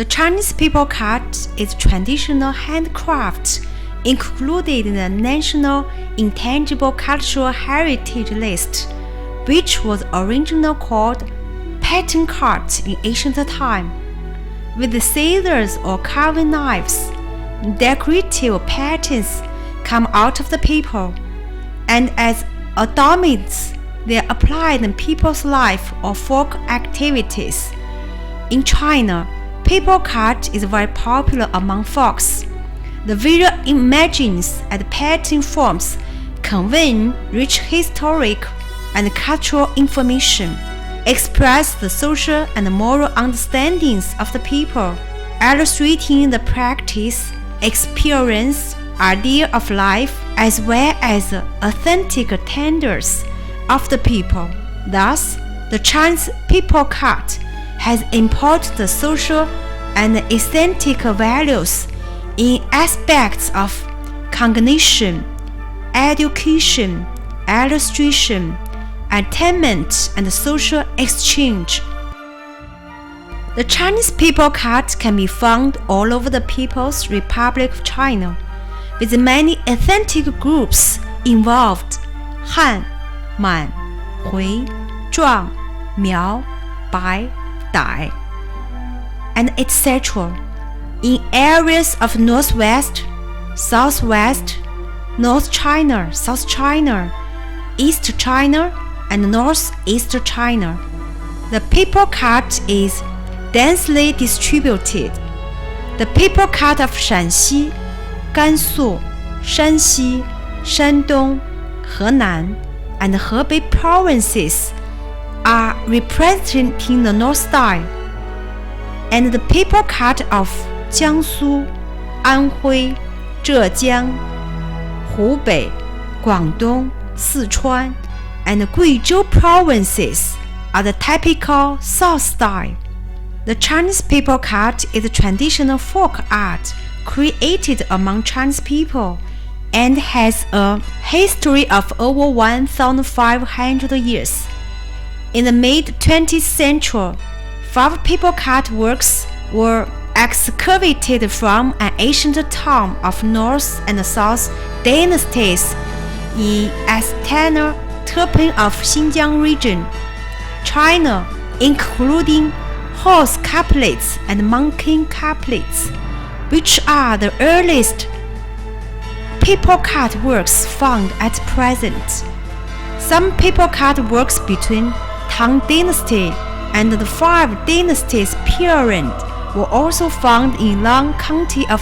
The Chinese people cut is traditional handcraft included in the National Intangible Cultural Heritage List, which was originally called pattern cut in ancient time. With the scissors or carving knives, decorative patterns come out of the paper, and as ornaments, they are applied in people's life or folk activities. In China, paper cut is very popular among folks. The visual images and pattern forms convey rich historic and cultural information, express the social and moral understandings of the people, illustrating the practice, experience, idea of life, as well as the authentic tenets of the people. Thus, the Chinese people cut has important social and aesthetic values in aspects of cognition, education, illustration, entertainment, and social exchange. The Chinese people cut can be found all over the People's Republic of China, with many ethnic groups involved: Han, Man, Hui, Zhuang, Miao, Bai, Dai, and etc. in areas of Northwest, Southwest, North China, South China, East China, and Northeast China. The people cut is densely distributed. The people cut of Shanxi, Gansu, Shanxi, Shandong, Henan, and Hebei provinces are representing the North style, and the people cut of Jiangsu, Anhui, Zhejiang, Hubei, Guangdong, Sichuan, and Guizhou provinces are the typical South style. The Chinese people cut is a traditional folk art created among Chinese people and has a history of over 1,500 years. In the mid-20th century, 5 people cut works were excavated from an ancient town of North and South dynasties in Astana Turpan of Xinjiang region, China, including horse couplets and monkey couplets, which are the earliest people cut works found at present. Some people cut works between Tang Dynasty and the 5 Dynasties period were also found in Lang County of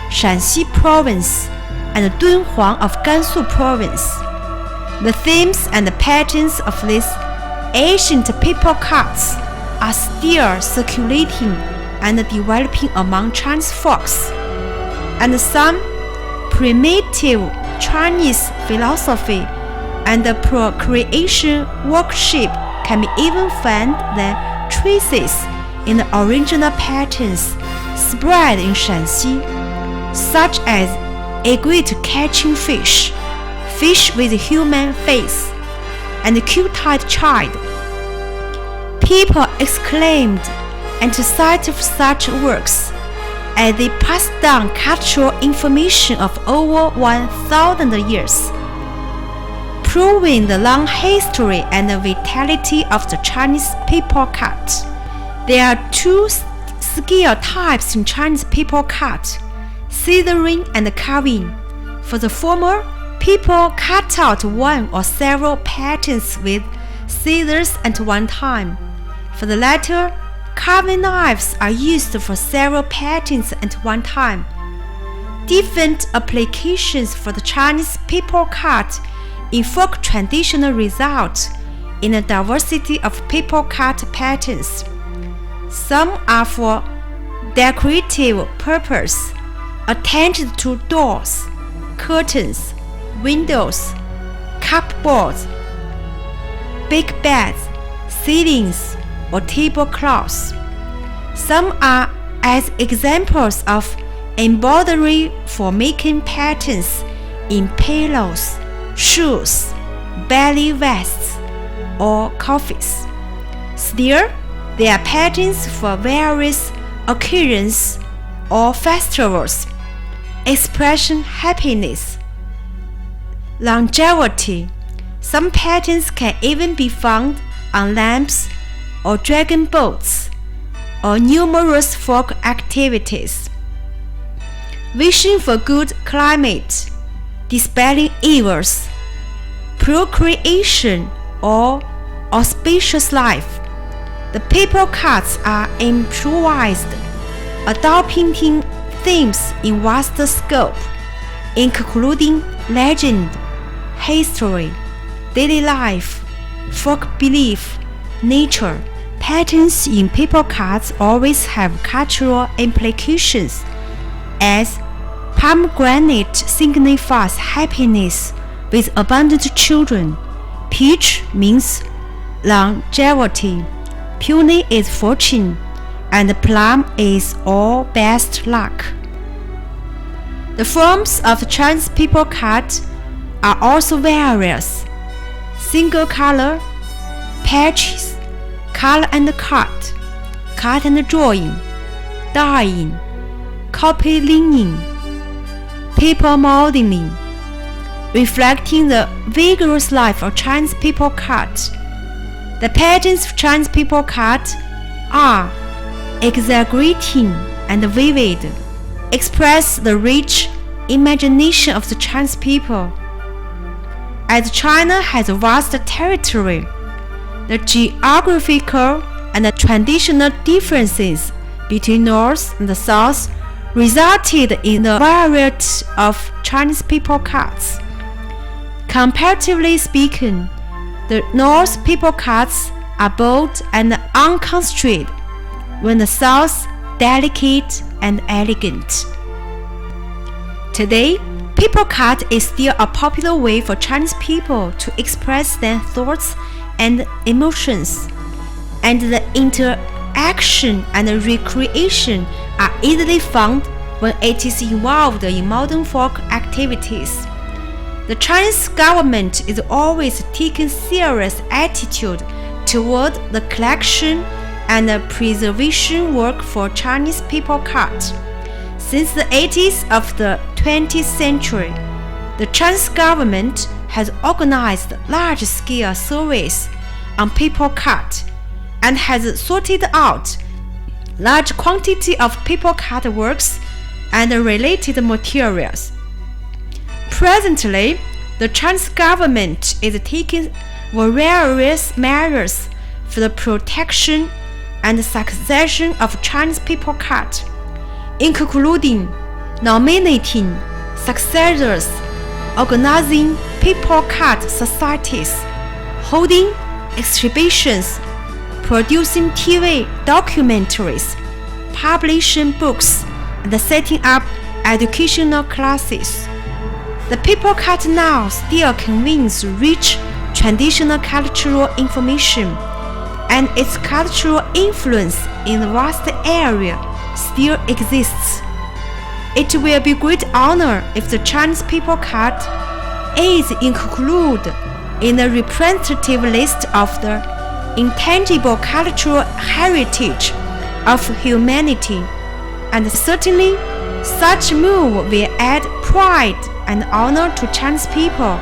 Shanxi Province and Dunhuang of Gansu Province. The themes and the patterns of these ancient people cuts are still circulating and developing among Chinese folks, and some primitive Chinese philosophy and procreation worship can be even find the traces in the original patterns spread in Shanxi, such as a great catching fish, fish with a human face, and a cute-eyed child. People exclaimed at the sight of such works, as they passed down cultural information of over 1,000 years, proving the long history and the vitality of the Chinese people cut. There are 2 skill types in Chinese people cut: scissoring and carving. For the former, people cut out one or several patterns with scissors at one time. For the latter, carving knives are used for several patterns at one time. Different applications for the Chinese people cut in folk tradition result in a diversity of people cut patterns. Some are for decorative purpose, attached to doors, curtains, windows, cupboards, big beds, ceilings, or tablecloths. Some are as examples of embroidery for making patterns in pillows, shoes, belly vests, or coffins. Still, there are patterns for various occasions, or festivals, expression happiness, longevity. Some patterns can even be found on lamps or dragon boats or numerous folk activities. Wishing for good climate, dispelling evils, procreation, or auspicious life. The paper cards are improvised, adopting themes in vast scope, including legend, history, daily life, folk belief, nature. Patterns in paper cards always have cultural implications, as pomegranate signifies happiness with abundant children, peach means longevity, peony is fortune, and plum is all best luck. The forms of Chinese paper cards are also various: single color, patches, color and cut, cut and drawing, dyeing, copy lining, paper modeling, reflecting the vigorous life of Chinese paper cards. The patterns of Chinese paper cards are exaggerating and vivid, express the rich imagination of the Chinese people. As China has a vast territory, the geographical and the traditional differences between North and the South resulted in the variety of Chinese paper cards. Comparatively speaking, the North paper cards are bold and unconstrained, when the South delicate and elegant. Today, paper card is still a popular way for Chinese people to express their thoughts and emotions, and the interaction and recreation are easily found when it is involved in modern folk activities. The Chinese government is always taking serious attitude toward the collection and preservation work for Chinese paper cards. Since the 80s of the 20th century, the Chinese government has organized large-scale surveys on paper card and has sorted out large quantity of paper card works and related materials. Presently, the Chinese government is taking various measures for the protection and succession of Chinese paper card, including nominating successors, organizing paper card societies, holding exhibitions, producing TV documentaries, publishing books, and setting up educational classes. The paper card now still conveys rich traditional cultural information, and its cultural influence in the vast area still exists. It will be great honor if the Chinese paper card is included in the representative list of the intangible cultural heritage of humanity, and certainly such move will add pride and honor to Chinese people,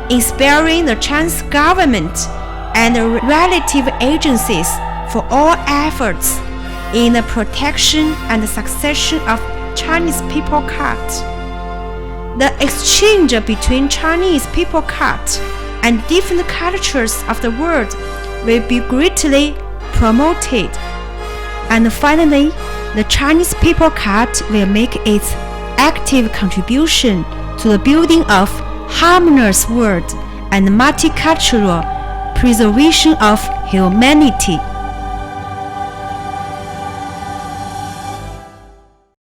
inspiring the Chinese government and relative agencies for all efforts in the protection and succession of Chinese paper cards. The exchange between Chinese paper cards and different cultures of the world will be greatly promoted. And finally, the Chinese paper card will make its active contribution to the building of harmonious world and multicultural preservation of humanity.